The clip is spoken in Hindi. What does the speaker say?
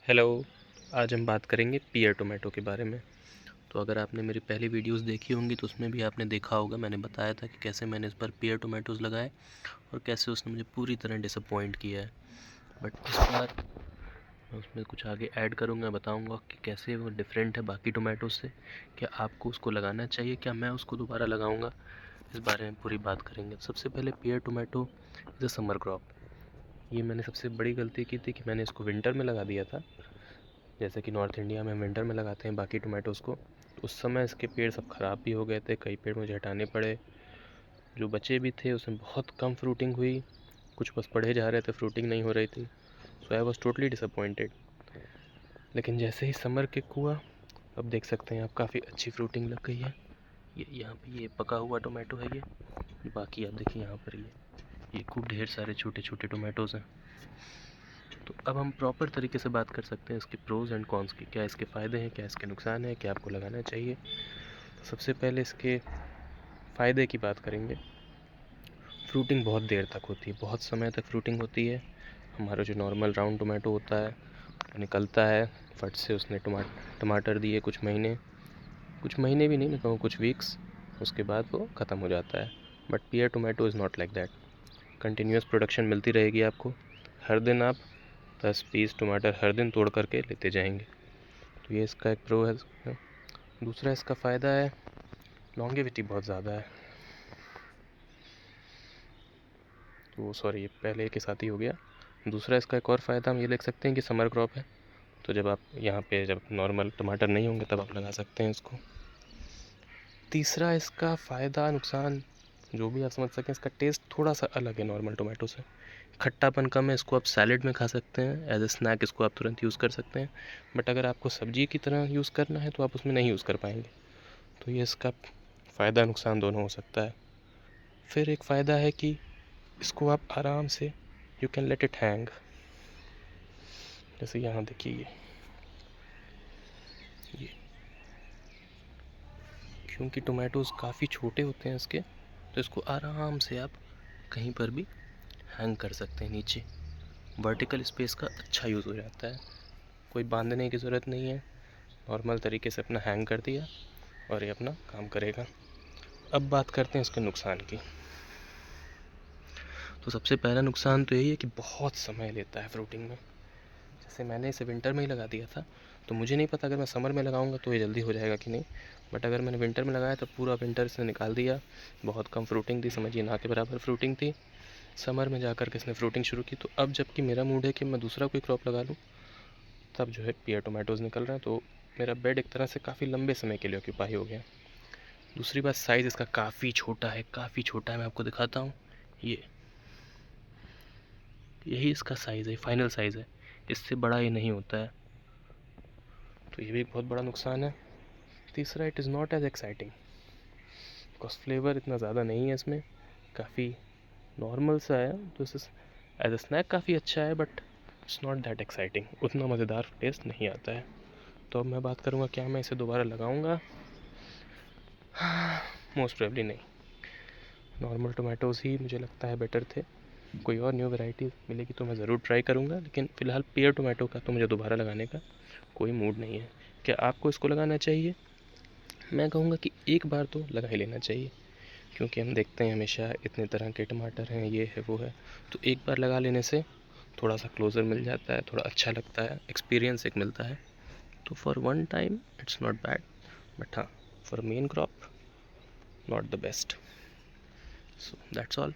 हेलो। आज हम बात करेंगे पियर टोमेटो के बारे में। तो अगर आपने मेरी पहली वीडियोस देखी होंगी तो उसमें भी आपने देखा होगा, मैंने बताया था कि कैसे मैंने इस पर पियर टोमेटोज़ लगाए और कैसे उसने मुझे पूरी तरह डिसअपॉइंट किया है। बट इस बार मैं उसमें कुछ आगे ऐड करूँगा, बताऊँगा कि कैसे वो डिफरेंट है बाकी टोमेटो से, क्या आपको उसको लगाना चाहिए, क्या मैं उसको दोबारा लगाऊँगा, इस बारे में पूरी बात करेंगे। सबसे पहले pear tomato is a summer crop. ये मैंने सबसे बड़ी गलती की थी कि मैंने इसको विंटर में लगा दिया था, जैसे कि नॉर्थ इंडिया में हम विंटर में लगाते हैं बाकी टोमेटोज़ को। उस समय इसके पेड़ सब ख़राब भी हो गए थे, कई पेड़ मुझे हटाने पड़े। जो बचे भी थे उसमें बहुत कम फ्रूटिंग हुई, कुछ बस पड़े जा रहे थे, फ्रूटिंग नहीं हो रही थी। सो आई वॉज टोटली डिसअपॉइंटेड। लेकिन जैसे ही समर किक हुआ, अब देख सकते हैं आप काफ़ी अच्छी फ्रूटिंग लग गई है। ये यहाँ पे ये पका हुआ टोमेटो है, ये बाकी आप देखिए यहाँ पर ये खूब ढेर सारे छोटे छोटे टोमेटोज़ हैं। तो अब हम प्रॉपर तरीके से बात कर सकते हैं इसके प्रोज़ एंड कॉन्स की, क्या इसके फ़ायदे हैं, क्या इसके नुकसान हैं, क्या आपको लगाना चाहिए। तो सबसे पहले इसके फ़ायदे की बात करेंगे। फ्रूटिंग बहुत देर तक होती है, बहुत समय तक फ्रूटिंग होती है। हमारा जो नॉर्मल राउंड टोमेटो होता है निकलता है फट से, उसने टमाटर दिए कुछ महीने भी नहीं, मैं कहूँ कुछ वीक्स, उसके बाद वो ख़त्म हो जाता है। But pear tomato is not like that. Continuous production मिलती रहेगी आपको, हर दिन आप 10-20 टमाटर हर दिन तोड़ करके लेते जाएंगे। तो ये इसका एक प्रो है। दूसरा इसका फ़ायदा है लॉन्गेविटी बहुत ज़्यादा है। तो सॉरी, पहले के साथ ही हो गया। दूसरा इसका एक और फ़ायदा हम ये देख सकते हैं कि समर क्रॉप है, तो जब आप यहाँ पे जब नॉर्मल टमाटर नहीं होंगे तब आप लगा सकते हैं इसको। तीसरा इसका फ़ायदा नुकसान जो भी आप समझ सकें, इसका टेस्ट थोड़ा सा अलग है नॉर्मल टोमेटो से। खट्टापन कम है, इसको आप सैलेड में खा सकते हैं, एज ए स्नैक इसको आप तुरंत यूज़ कर सकते हैं। बट अगर आपको सब्जी की तरह यूज़ करना है तो आप उसमें नहीं यूज़ कर पाएंगे। तो ये इसका फ़ायदा नुकसान दोनों हो सकता है। फिर एक फ़ायदा है कि इसको आप आराम से you can let it hang. जैसे यहाँ देखिए ये क्योंकि टोमेटोज़ काफ़ी छोटे होते हैं इसके, तो इसको आराम से आप कहीं पर भी हैंग कर सकते हैं नीचे। वर्टिकल स्पेस का अच्छा यूज़ हो जाता है, कोई बांधने की ज़रूरत नहीं है, नॉर्मल तरीके से अपना हैंग कर दिया और ये अपना काम करेगा। अब बात करते हैं इसके नुकसान की। तो सबसे पहला नुकसान तो यही है कि बहुत समय लेता है फ्रूटिंग में। जैसे मैंने इसे विंटर में ही लगा दिया था, तो मुझे नहीं पता अगर मैं समर में लगाऊंगा तो ये जल्दी हो जाएगा कि नहीं। बट अगर मैंने विंटर में लगाया तो पूरा विंटर इसने निकाल दिया, बहुत कम फ्रूटिंग थी, समझिए ना के बराबर फ्रूटिंग थी। समर में जाकर के इसने फ्रूटिंग शुरू की, तो अब जबकि मेरा मूड है कि मैं दूसरा कोई क्रॉप लगा लूँ, तब जो है पियर टोमेटोज़ निकल रहे हैं। तो मेरा बेड एक तरह से काफ़ी लंबे समय के लिए ऑक्यूपाई हो गया। दूसरी बात, साइज़ इसका काफ़ी छोटा है, काफ़ी छोटा है। मैं आपको दिखाता हूँ, यही इसका साइज़ है, फाइनल साइज़ है, इससे बड़ा ये नहीं होता है। तो ये भी एक बहुत बड़ा नुकसान है। तीसरा, it is not as exciting, because flavour इतना ज़्यादा नहीं है इसमें, काफ़ी नॉर्मल सा है। तो इस एज अ स्नैक काफ़ी अच्छा है, but it's not that exciting, उतना मज़ेदार टेस्ट नहीं आता है। तो अब मैं बात करूँगा क्या मैं इसे दोबारा लगाऊँगा। मोस्ट प्रोबेबली नहीं, नॉर्मल टोमेटोज़ ही मुझे लगता है बेटर थे। कोई और न्यू वैरायटी मिलेगी तो मैं ज़रूर ट्राई करूँगा, लेकिन फ़िलहाल पियर टोमेटो का तो मुझे दोबारा लगाने का कोई मूड नहीं है। क्या आपको इसको लगाना चाहिए? मैं कहूँगा कि एक बार तो लगा ही लेना चाहिए, क्योंकि हम देखते हैं हमेशा इतने तरह के टमाटर हैं, ये है वो है, तो एक बार लगा लेने से थोड़ा सा क्लोज़र मिल जाता है, थोड़ा अच्छा लगता है, एक्सपीरियंस एक मिलता है। तो for one time it's not bad, but हाँ, for main crop not the best. So that's all.